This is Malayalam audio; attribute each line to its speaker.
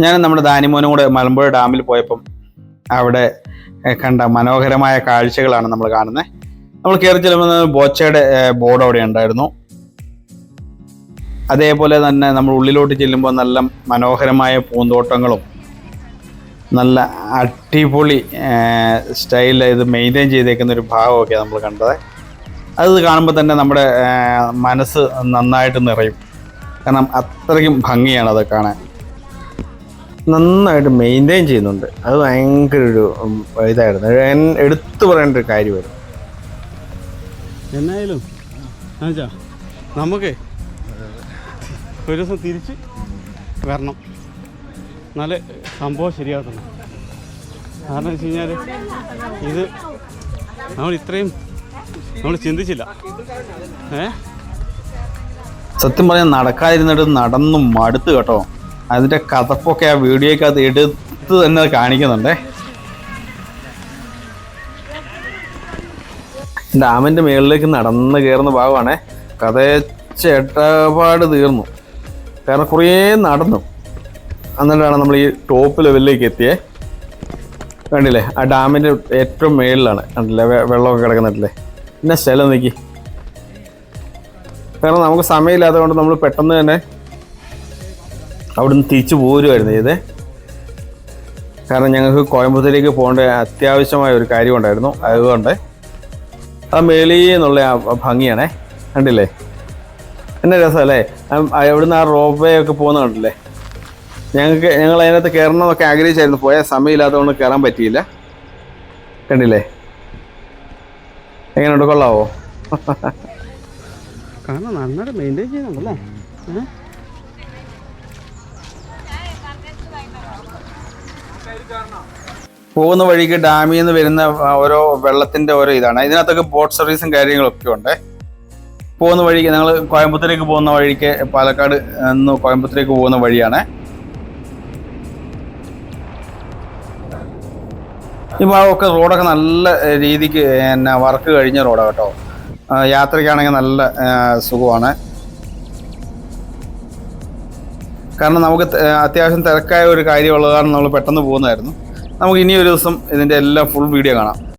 Speaker 1: ഞാൻ നമ്മുടെ ദാനിമോനും കൂടെ മലമ്പുഴ ഡാമിൽ പോയപ്പം അവിടെ കണ്ട മനോഹരമായ കാഴ്ചകളാണ് നമ്മൾ കാണുന്നത്. നമ്മൾ കയറി ചെല്ലുമ്പോൾ ബോച്ചയുടെ ബോർഡ് അവിടെ ഉണ്ടായിരുന്നു. അതേപോലെ തന്നെ നമ്മൾ ഉള്ളിലോട്ട് ചെല്ലുമ്പോൾ നല്ല മനോഹരമായ പൂന്തോട്ടങ്ങളും നല്ല അടിപൊളി സ്റ്റൈലിൽ ഇത് മെയിൻറ്റെയിൻ ചെയ്തേക്കുന്ന ഒരു ഭാഗമൊക്കെ നമ്മൾ കണ്ടത്. അത് കാണുമ്പോൾ തന്നെ നമ്മുടെ മനസ്സ് നന്നായിട്ട് നിറയും. കാരണം അത്രയ്ക്കും ഭംഗിയാണ് അത് കാണാൻ. നന്നായിട്ട് മെയിൻറ്റെയിൻ ചെയ്യുന്നുണ്ട്. അത് ഭയങ്കര ഒരു ഇതായിരുന്നു, എടുത്തു പറയേണ്ട ഒരു കാര്യമായിരുന്നു.
Speaker 2: എന്നായാലും നമുക്ക് ഒരു ദിവസം തിരിച്ച് വരണം, നല്ല സംഭവം ശരിയാക്കണം. കാരണം വെച്ച് കഴിഞ്ഞാൽ ഇത് ഇത്രയും നമ്മൾ ചിന്തിച്ചില്ല.
Speaker 1: സത്യം പറഞ്ഞാൽ നടക്കാതിരുന്നിട്ട് നടന്നും മടുത്ത് കേട്ടോ. അതിൻ്റെ കഥപ്പൊക്കെ ആ വീഡിയോയ്ക്ക് അത് എടുത്ത് തന്നെ കാണിക്കുന്നുണ്ടേ. ഡാമിൻ്റെ മുകളിലേക്ക് നടന്ന് കയറുന്ന ഭാഗമാണേ. കഥച്ചേട്ടപാട് തീർന്നു. കാരണം കുറേ നടന്നു എന്നിട്ടാണ് നമ്മൾ ഈ ടോപ്പ് ലെവലിലേക്ക് എത്തിയേ. കണ്ടില്ലേ, ആ ഡാമിൻ്റെ ഏറ്റവും മുകളിലാണ്. കണ്ടില്ലേ വെള്ളമൊക്കെ കിടക്കുന്നില്ലേ. പിന്നെ സ്ഥലം നോക്കി. കാരണം നമുക്ക് സമയമില്ലാത്തത് കൊണ്ട് നമ്മൾ പെട്ടെന്ന് തന്നെ അവിടുന്ന് തിരിച്ചു പോരുമായിരുന്നു ചെയ്തേ. കാരണം ഞങ്ങൾക്ക് കോയമ്പത്തൂരിലേക്ക് പോകേണ്ട അത്യാവശ്യമായ ഒരു കാര്യം ഉണ്ടായിരുന്നു. അതുകൊണ്ട് ആ മേളിൽ നിന്നുള്ള ആ ഭംഗിയാണേ. കണ്ടില്ലേ, എന്നെ രസമല്ലേ. അവിടുന്ന് ആ റോപ്പ് വേ ഒക്കെ പോകുന്ന കണ്ടില്ലേ. ഞങ്ങൾ അതിനകത്ത് കയറണമെന്നൊക്കെ ആഗ്രഹിച്ചായിരുന്നു. പോയാൽ സമയമില്ലാത്തതുകൊണ്ട് കയറാൻ പറ്റിയില്ല. കണ്ടില്ലേ, എങ്ങനെയുണ്ട്, കൊള്ളാവോ?
Speaker 2: കാരണം നന്നായിട്ട് മെയിൻറ്റെയിൻ ചെയ്യുന്നുണ്ടല്ലേ.
Speaker 1: പോകുന്ന വഴിക്ക് ഡാമിൽ നിന്ന് വരുന്ന ഓരോ വെള്ളത്തിൻ്റെ ഓരോ ഇതാണ്. ഇതിനകത്തൊക്കെ ബോട്ട് സർവീസും കാര്യങ്ങളൊക്കെ ഉണ്ട്. പോകുന്ന വഴിക്ക് ഞങ്ങൾ കോയമ്പത്തൂരേക്ക് പോകുന്ന വഴിക്ക്, പാലക്കാട് നിന്ന് കോയമ്പത്തൂരേക്ക് പോകുന്ന വഴിയാണ്. ഈ ഭാഗമൊക്കെ റോഡൊക്കെ നല്ല രീതിക്ക് വർക്ക് കഴിഞ്ഞ റോഡാണ് കേട്ടോ. യാത്രയ്ക്കാണെങ്കിൽ നല്ല സുഖമാണ്. കാരണം നമുക്ക് അത്യാവശ്യം തിരക്കായ ഒരു കാര്യമുള്ളത് കാരണം നമ്മൾ പെട്ടെന്ന് പോകുന്നതായിരുന്നു. നമുക്ക് ഇനി ഒരു ദിവസം ഇതിൻ്റെ എല്ലാം ഫുൾ വീഡിയോ കാണാം.